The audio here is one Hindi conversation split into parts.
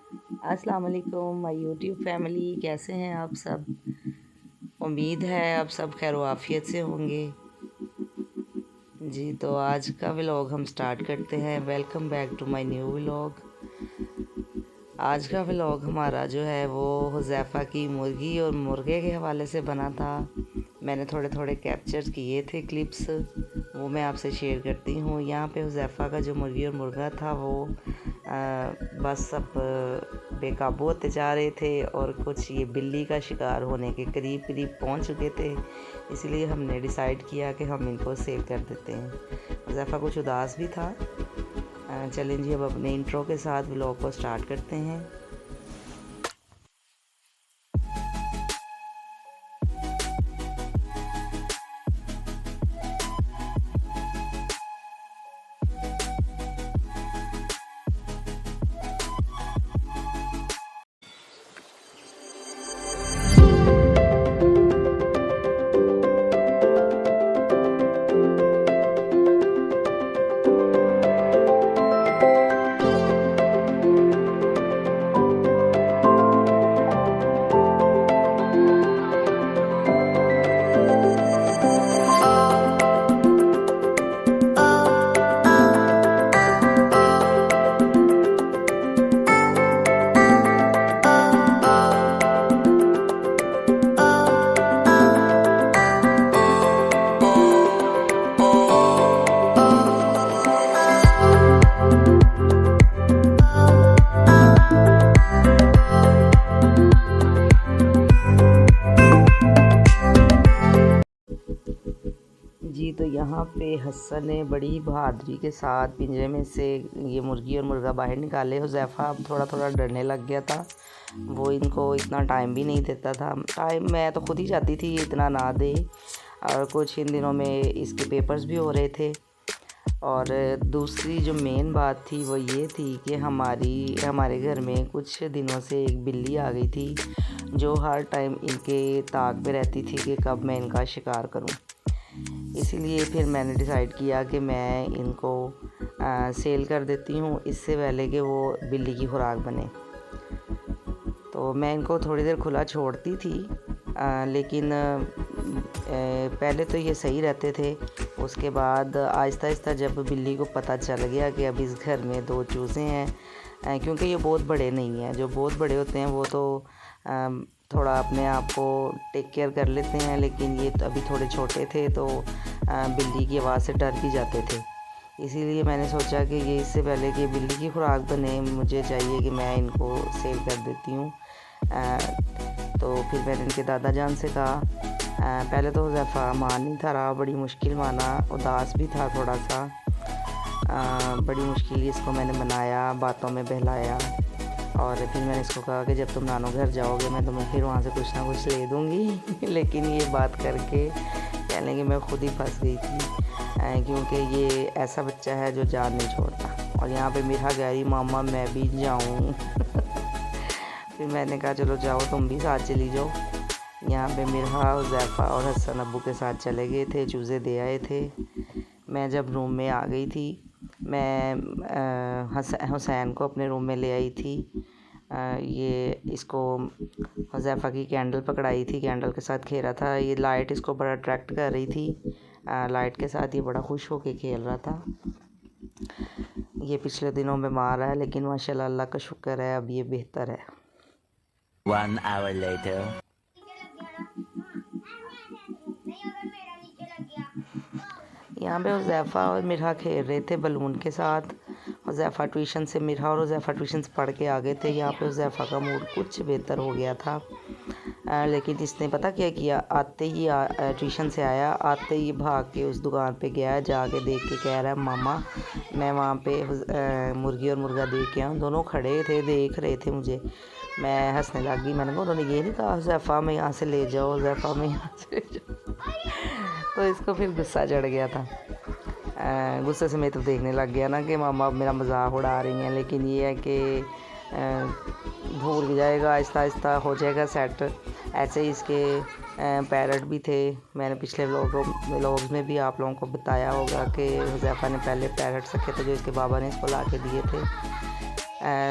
अस्सलाम वालेकुम माय यूट्यूब फैमिली, कैसे हैं आप सब। उम्मीद है आप सब खैर आफियत से होंगे। जी तो आज का व्लॉग हम स्टार्ट करते हैं। Welcome back to my new vlog. आज का व्लॉग हमारा जो है वो हुज़ैफ़ा की मुर्गी और मुर्गे के हवाले से बना था। मैंने थोड़े थोड़े कैप्चर किए थे क्लिप्स, वो मैं आपसे शेयर करती हूँ। यहाँ पे हुज़ैफ़ा का जो मुर्गी और मुर्गा था वो बस सब बेकाबू होते जा रहे थे और कुछ ये बिल्ली का शिकार होने के करीब करीब पहुँच चुके थे। इसलिए हमने डिसाइड किया कि हम इनको सेल कर देते हैं। हुज़ैफ़ा कुछ उदास भी था। चलें जी, अब अपने इंट्रो के साथ व्लॉग को स्टार्ट करते हैं। जी तो यहाँ पे हसन ने बड़ी बहादुरी के साथ पिंजरे में से ये मुर्गी और मुर्गा बाहर निकाले। हुज़ैफ़ा अब थोड़ा थोड़ा डरने लग गया था। वो इनको इतना टाइम भी नहीं देता था। टाइम मैं तो खुद ही चाहती थी ये इतना ना दे। और कुछ इन दिनों में इसके पेपर्स भी हो रहे थे। और दूसरी जो मेन बात थी वो ये थी कि हमारे घर में कुछ दिनों से एक बिल्ली आ गई थी जो हर टाइम इनके ताक पे रहती थी कि कब मैं इनका शिकार करूं। इसीलिए फिर मैंने डिसाइड किया कि मैं इनको सेल कर देती हूँ, इससे पहले कि वो बिल्ली की खुराक बने। तो मैं इनको थोड़ी देर खुला छोड़ती थी, लेकिन पहले तो ये सही रहते थे। उसके बाद आहिस्ता आहिस्ता जब बिल्ली को पता चल गया कि अब इस घर में 2 चूज़े हैं, क्योंकि ये बहुत बड़े नहीं हैं। जो बहुत बड़े होते हैं वो तो थोड़ा अपने आप को टेक केयर कर लेते हैं, लेकिन ये तो अभी थोड़े छोटे थे तो बिल्ली की आवाज़ से डर भी जाते थे। इसीलिए मैंने सोचा कि ये इससे पहले कि बिल्ली की खुराक बने, मुझे चाहिए कि मैं इनको सेल कर देती हूँ। तो फिर मैंने इनके दादा जान से कहा। पहले तो हुज़ैफ़ा मान नहीं था रहा, बड़ी मुश्किल माना, उदास भी था थोड़ा सा। बड़ी मुश्किल इसको मैंने मनाया, बातों में बहलाया। और फिर मैंने इसको कहा कि जब तुम नानो घर जाओगे मैं तुम्हें फिर वहाँ से कुछ ना कुछ ले दूँगी। लेकिन ये बात करके कहने कि मैं खुद ही फंस गई थी, क्योंकि ये ऐसा बच्चा है जो जान नहीं छोड़ता। और यहाँ पे मीरा कह रही मामा मैं भी जाऊँ। फिर मैंने कहा चलो जाओ, तुम भी साथ चली जाओ। यहाँ पे मीरा, हुज़ैफ़ा और हसन अब्बू के साथ चले गए थे, चूज़े दे आए थे। मैं जब रूम में आ गई थी, मैं हुसैन को अपने रूम में ले आई थी। ये इसको हुज़ैफ़ा की कैंडल पकड़ाई थी, कैंडल के साथ खेल रहा था। ये लाइट इसको बड़ा अट्रैक्ट कर रही थी। लाइट के साथ ये बड़ा खुश होकर खेल रहा था। ये पिछले दिनों बीमार है, लेकिन माशाल्लाह अल्लाह का शुक्र है अब ये बेहतर है। 1 hour later. यहाँ पे हुज़ैफ़ा और मिरहा खेल रहे थे बलून के साथ। हुज़ैफ़ा ट्यूशन से, मिरहा और हुज़ैफ़ा ट्यूशन से पढ़ के आ गए थे। यहाँ पे हुज़ैफ़ा का मूड कुछ बेहतर हो गया था। लेकिन इसने पता क्या किया, आते ही ट्यूशन से आया, आते ही भाग के उस दुकान पे गया। जाके देख के कह रहा है मामा मैं वहाँ पे मुर्गी और मुर्गा देख के आऊँ। दोनों खड़े थे, देख रहे थे मुझे। मैं हंसने लगी। मैंने कहा उन्होंने ये नहीं कहा हुज़ैफ़ा में यहाँ से ले जाओ, हुज़ैफ़ा में यहाँ से ले जाओ। तो इसको फिर गुस्सा चढ़ गया था। गुस्से से मैं तो देखने लग गया ना कि मामा मेरा मजाक उड़ा रही हैं। लेकिन ये है कि भूल जाएगा, आहिस्ता आहिस्ता हो जाएगा सेट। ऐसे ही इसके पैरट भी थे। मैंने पिछले व्लॉग्स में भी आप लोगों को बताया होगा कि हुज़ैफ़ा ने पहले पैरट रखे थे जो इसके बाबा ने इसको ला के दिए थे।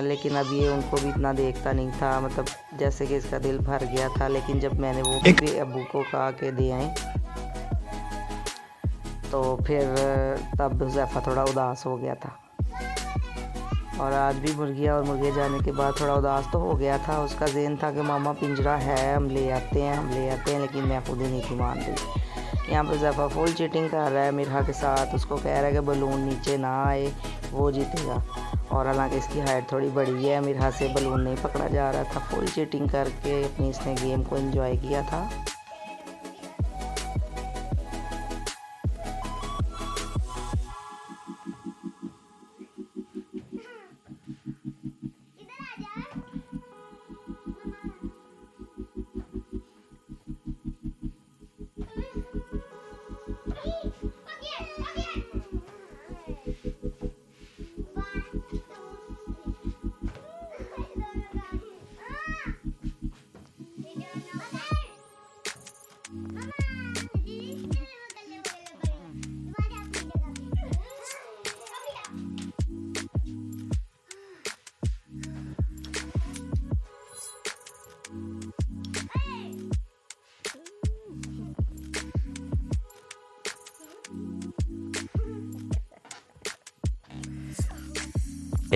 लेकिन अब ये उनको भी इतना देखता नहीं था, मतलब जैसे कि इसका दिल भर गया था। लेकिन जब मैंने वो भी अब्बू को कहा के दे आए तो फिर तब हुज़ैफ़ा थोड़ा उदास हो गया था। और आज भी मुर्गियाँ और मुर्गे जाने के बाद थोड़ा उदास तो हो गया था। उसका ज़हन था कि मामा पिंजरा है, हम ले आते हैं, लेकिन मैं खुद ही नहीं थी मान रही। यहाँ पर हुज़ैफ़ा फुल चीटिंग कर रहा है मिरहा के साथ। उसको कह रहा है कि बलून नीचे ना आए, वो जीतेगा। और हालांकि इसकी हाइट थोड़ी बड़ी है, मिरहा से बलून नहीं पकड़ा जा रहा था। फुल चीटिंग करके अपनी इसने गेम को एंजॉय किया था।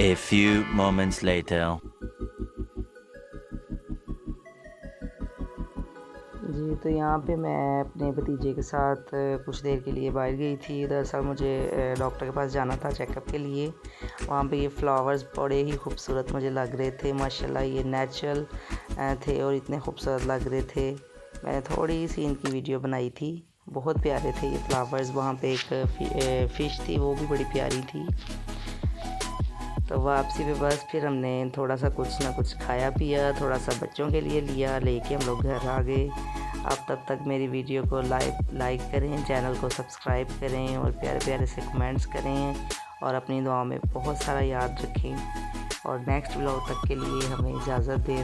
A few moments later. जी, तो यहाँ पे मैं अपने भतीजे के साथ कुछ देर के लिए बाहर गई थी। दरअसल मुझे डॉक्टर के पास जाना था चेकअप के लिए। वहाँ पे ये फ्लावर्स बड़े ही खूबसूरत मुझे लग रहे थे, माशाल्लाह ये नेचुरल थे और इतने खूबसूरत लग रहे थे। मैंने थोड़ी सी इनकी वीडियो बनाई थी, बहुत प्यारे थे ये फ्लावर्स। वहाँ पे एक फ़िश थी, वो भी बड़ी प्यारी थी। तो वापसी पे बस फिर हमने थोड़ा सा कुछ ना कुछ खाया पिया, थोड़ा सा बच्चों के लिए लिया, लेके हम लोग घर आ गए। अब तब तक मेरी वीडियो को लाइक करें, चैनल को सब्सक्राइब करें और प्यारे प्यारे से कमेंट्स करें और अपनी दुआ में बहुत सारा याद रखें। और नेक्स्ट व्लॉग तक के लिए हमें इजाज़त दें।